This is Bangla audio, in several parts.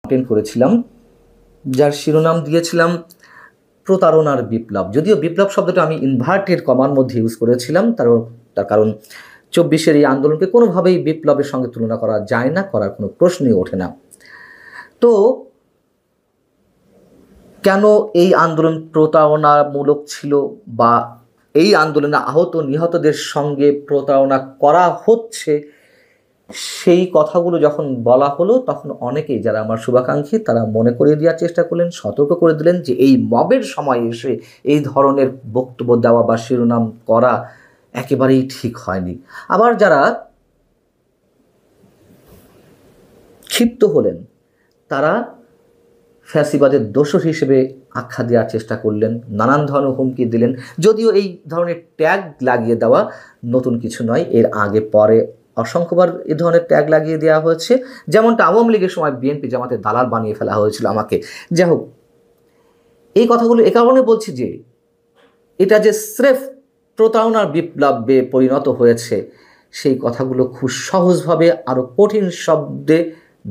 কন্টেন্ট করেছিলাম, যার শিরোনাম দিয়েছিলাম প্রতারণার বিপ্লব। যদিও বিপ্লব শব্দটা আমি ইনভার্টেড কমার মধ্যে ইউজ করেছিলাম, তার কারণ 24-এর এই আন্দোলনকে কোনোভাবেই বিপ্লবের সঙ্গে তুলনা করা যায় না, করার কোনো প্রশ্নই ওঠে না। তো কেন এই আন্দোলন প্রতারণামূলক ছিল, বা এই আন্দোলনে আহত নিহতদের সঙ্গে প্রতারণা করা হচ্ছে, সেই কথাগুলো যখন বলা হলো তখন অনেকেই যারা আমার শুভাকাঙ্ক্ষী তারা মনে করিয়ে দেওয়ার চেষ্টা করলেন, সতর্ক করে দিলেন যে এই মবের সময় এসে এই ধরনের বক্তব্য দেওয়া বা শিরোনাম করা একেবারেই ঠিক হয়নি। আবার যারা ক্ষিপ্ত হলেন তারা ফ্যাসিবাদের দোষর হিসেবে আখ্যা দেওয়ার চেষ্টা করলেন, নানান ধরনের হুমকি দিলেন। যদিও এই ধরনের ট্যাগ লাগিয়ে দেওয়া নতুন কিছু নয়, এর আগে পরে অসংখ্যবার এ ধরনের ট্যাগ লাগিয়ে দেওয়া হয়েছে, যেমনটা আওয়ামী লীগের সময় বিএনপি জামাতের দালাল বানিয়ে ফেলা হয়েছিল আমাকে। যাই হোক, এই কথাগুলো এ কারণে বলছি যে এটা যে স্রেফ প্রতারণার বিপ্লবে পরিণত হয়েছে সেই কথাগুলো খুব সহজভাবে আরও কঠিন শব্দে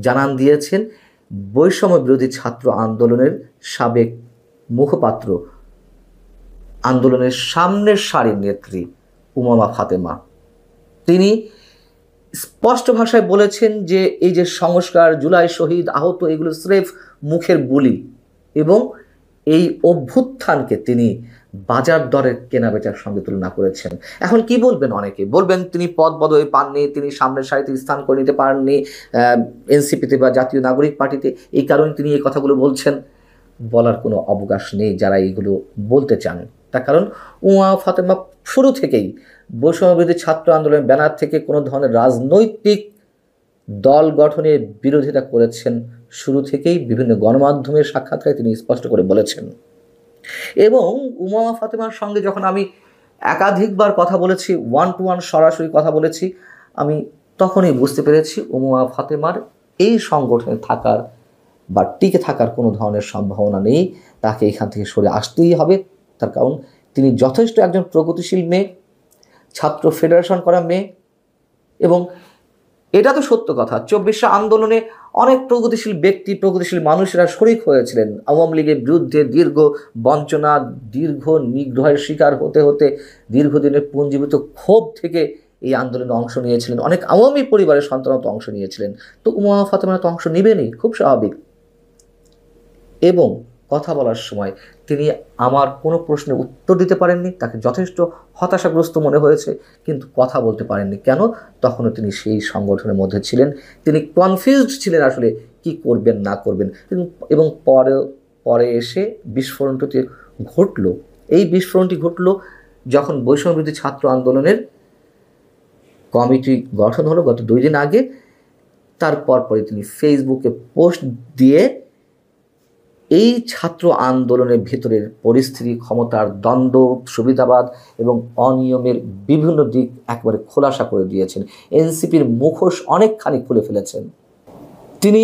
জানান দিয়েছেন বৈষম্য বিরোধী ছাত্র আন্দোলনের সাবেক মুখপাত্র, আন্দোলনের সামনের সারির নেত্রী উমামা ফাতেমা। তিনি স্পষ্ট ভাষায় বলেছেন যে এই যে সংস্কার, জুলাই শহীদ, আহত, এগুলো স্রেফ মুখের বুলি, এবং এই অভ্যুত্থানকে তিনি বাজার দরের কেনাবেচার সঙ্গে তুলনা করেছেন। এখন কি বলবেন? অনেকে বলবেন তিনি পদ পদবি পাননি, তিনি সামনের সারিতে স্থান করে নিতে পারেননি এনসিপিতে বা জাতীয় নাগরিক পার্টিতে, এই কারণে তিনি এই কথাগুলো বলছেন। বলার কোনো অবকাশ নেই যারা এইগুলো বলতে চান। তার কারণ উমামা ফাতেমা শুরু থেকেই বৈষম্যবিরোধী ছাত্র আন্দোলনের ব্যানার থেকে কোনো ধরনের রাজনৈতিক দল গঠনের বিরোধিতা করেছেন। শুরু থেকেই বিভিন্ন গণমাধ্যমের সাক্ষাৎকারে তিনি স্পষ্ট করে বলেছেন। এবং উমামা ফাতেমার সঙ্গে যখন আমি একাধিকবার কথা বলেছি, 1-to-1 সরাসরি কথা বলেছি, আমি তখনই বুঝতে পেরেছি উমামা ফাতেমার এই সংগঠনে থাকার বা টিকে থাকার কোনো ধরনের সম্ভাবনা নেই। তাকে এখান থেকে সরে আসতেই হবে। তার কারণ তিনি যথেষ্ট একজন প্রগতিশীল মেয়ে, ছাত্র ফেডারেশন করা মেয়ে, এবং এটা তো সত্য কথা, 24 আন্দোলনে অনেক প্রগতিশীল ব্যক্তি, প্রগতিশীল মানুষেরা শরিক হয়েছিলেন। আওয়ামী লীগের বিরুদ্ধে দীর্ঘ বঞ্চনা, দীর্ঘ নিগ্রহের শিকার হতে হতে দীর্ঘদিনের পুঞ্জীভূত ক্ষোভ থেকে এই আন্দোলনে অংশ নিয়েছিলেন। অনেক আওয়ামী পরিবারের সন্তানও তো অংশ নিয়েছিলেন। তো উমামা ফাতেমা তো অংশ নেবেনই, খুব স্বাভাবিক। এবং কথা বলার সময় তিনি আমার কোনো প্রশ্নের উত্তর দিতে পারেননি, তাকে যথেষ্ট হতাশাগ্রস্ত মনে হয়েছে, কিন্তু কথা বলতে পারেননি। কেন? তখনও তিনি সেই সংগঠনের মধ্যে ছিলেন, তিনি কনফিউজড ছিলেন আসলে কি করবেন না করবেন। এবং পরে এসে বিস্ফোরণটি ঘটলো। এই বিস্ফোরণটি ঘটলো যখন বৈষম্যবিরোধী ছাত্র আন্দোলনের কমিটি গঠন হলো গত 2 দিন আগে। তারপরে তিনি ফেসবুকে পোস্ট দিয়ে এই ছাত্র আন্দোলনের ভেতরের পরিস্থিতি, ক্ষমতার দ্বন্দ্ব, সুবিধাবাদ এবং অনিয়মের বিভিন্ন দিক একবারে খোলাসা করে দিয়েছেন। এনসিপির মুখোশ অনেকখানি খুলে ফেলেছেন। তিনি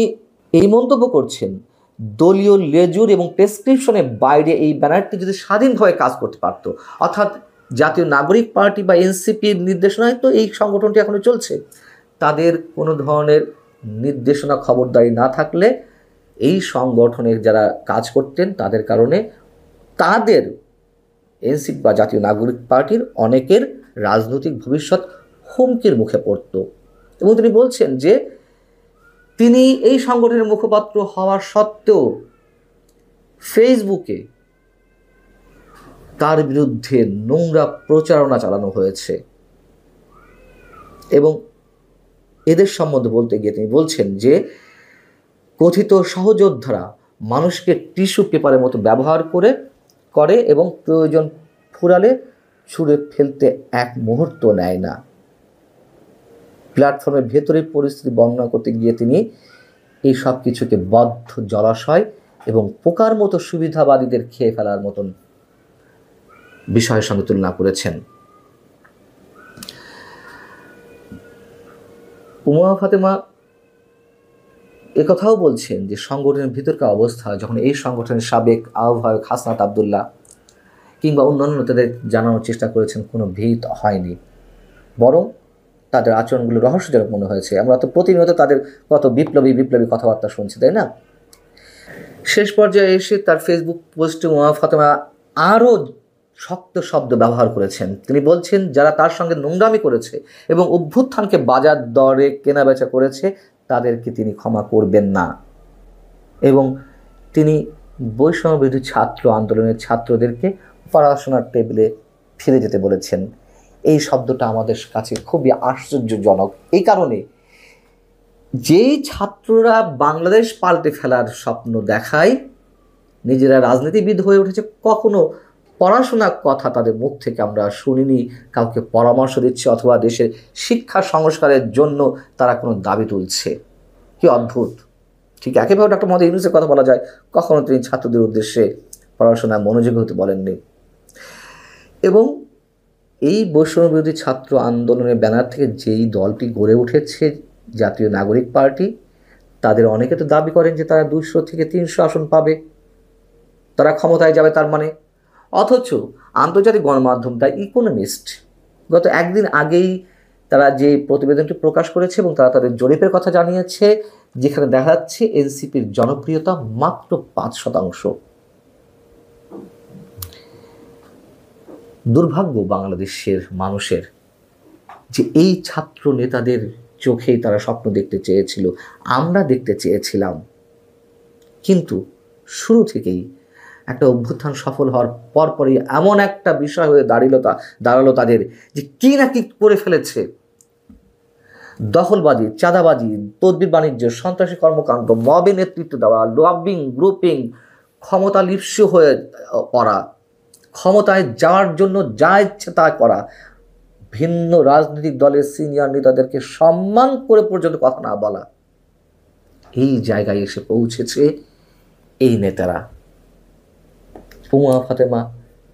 এই মন্তব্য করছেন, দলীয় লেজুর এবং প্রেসক্রিপশনের বাইরে এই ব্যানারটি যদি স্বাধীনভাবে কাজ করতে পারত, অর্থাৎ জাতীয় নাগরিক পার্টি বা এনসিপির নির্দেশনায় তো এই সংগঠনটি এখনো চলছে, তাদের কোনো ধরনের নির্দেশনা খবরদারি না থাকলে এই সংগঠনের যারা কাজ করতেন তাদের কারণে তাদের এনসিপি বা জাতীয় নাগরিক পার্টির অনেকের রাজনৈতিক ভবিষ্যৎ হুমকির মুখে পড়ত। এবং তিনি বলছেন যে তিনি এই সংগঠনের মুখপাত্র হওয়ার সত্ত্বেও ফেসবুকে তার বিরুদ্ধে নোংরা প্রচারণা চালানো হয়েছে। এবং এদের সম্বন্ধে বলতে গিয়ে তিনি বলছেন যে কথিত সহযোদ্ধারা মানুষকে টিস্যু পেপারের মতো ব্যবহার করে এবং প্রয়োজন ফুরালে ছুঁড়ে ফেলতে এক মুহূর্ত নেয় না। প্ল্যাটফর্মের ভেতরের পরিস্থিতি বর্ণনা করতে গিয়ে তিনি এই সব কিছুকে বদ্ধ জলাশয় এবং পোকার মতো সুবিধাবাদীদের খেয়ে ফেলার মতন বিষয়ের সঙ্গে তুলনা করেছেন। উমামা ফাতেমা একথাও বলছেন যে সংগঠনের ভিতরকার অবস্থা, যখন এই সংগঠনের সাবেক আহ্বায়ক হাসনাত আবদুল্লাহ কিংবা অন্যান্য তাদের জানানোর চেষ্টা করেছেন, কোনো ভিত হয়নি, বরং তাদের আচরণগুলো রহস্যজনক মনে হয়েছে। আমরা তো প্রতিনিয়ত তাদের কত বিপ্লবী কথাবার্তা শুনছি, তাই না? শেষ পর্যায়ে এসে তার ফেসবুক পোস্টে উমা ফাতেমা আরও শক্ত শব্দ ব্যবহার করেছেন। তিনি বলছেন, যারা তার সঙ্গে নোংরামি করেছে এবং অভ্যুত্থানকে বাজার দরে কেনাবেচা করেছে তাদেরকে তিনি ক্ষমা করবেন না। এবং তিনি বৈষম্যবিরোধী ছাত্র আন্দোলনের ছাত্রদেরকে পড়াশোনার টেবিলে ফিরে যেতে বলেছেন। এই শব্দটা আমাদের কাছে খুবই আশ্চর্যজনক, এই কারণে যেই ছাত্ররা বাংলাদেশ পাল্টে ফেলার স্বপ্ন দেখায়, নিজেরা রাজনীতিবিদ হয়ে উঠেছে, কখনো পড়াশোনার কথা তাদের মুখ থেকে আমরা শুনিনি, কাউকে পরামর্শ দিচ্ছে অথবা দেশের শিক্ষা সংস্কারের জন্য তারা কোনো দাবি তুলছে। কি অদ্ভুত! ঠিক একইভাবে ডক্টর মোহাম্মদ ইউনূসের কথা বলা যায়, কখনো তিনি ছাত্রদের উদ্দেশ্যে পড়াশোনায় মনোযোগী হতে বলেননি। এবং এই বৈষম্যবিরোধী ছাত্র আন্দোলনের ব্যানার থেকে যেই দলটি গড়ে উঠেছে জাতীয় নাগরিক পার্টি, তাদের অনেকে তো দাবি করেন যে তারা 200 থেকে 300 আসন পাবে, তারা ক্ষমতায় যাবে তার মানে। অথচ আন্তর্জাতিক গণমাধ্যম দ্য ইকোনমিস্ট গত একদিন আগেই তারা যে প্রতিবেদনটি প্রকাশ করেছে এবং তারা তাদের জরিপের কথা জানিয়েছে, যেখানে দেখা যাচ্ছে এনসিপির জনপ্রিয়তা মাত্র 5%। দুর্ভাগ্য বাংলাদেশের মানুষের যে এই ছাত্র নেতাদের চোখেই তারা স্বপ্ন দেখতে চেয়েছিল, আমরা দেখতে চেয়েছিলাম, কিন্তু শুরু থেকেই একটা অভ্যুত্থান সফল হওয়ার পরপরই এমন একটা বিষয় হয়ে দাঁড়ালো তাদের যে কি না কি করে ফেলেছে। দখলবাজি, চাঁদাবাজি, তদবির বাণিজ্য, সন্ত্রাসী কর্মকাণ্ড, মবে নেতৃত্ব দেওয়া, লবিং, গ্রুপিং, ক্ষমতা লিপ্স হয়ে পড়া, ক্ষমতায় যাওয়ার জন্য যা ইচ্ছে তা করা, ভিন্ন রাজনৈতিক দলের সিনিয়র নেতাদেরকে সম্মান করে পর্যন্ত কথা না বলা, এই জায়গায় এসে পৌঁছেছে এই নেতারা। উমা ফাতেমা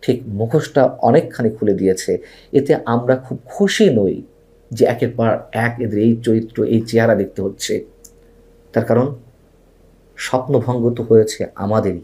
ঠিক মুখোশটা অনেকখানি খুলে দিয়েছে। এতে আমরা খুব খুশি নই যে একের পর এক এদের এই চরিত্র, এই চেহারা দেখতে হচ্ছে। তার কারণ স্বপ্নভঙ্গ তো হয়েছে আমাদেরই।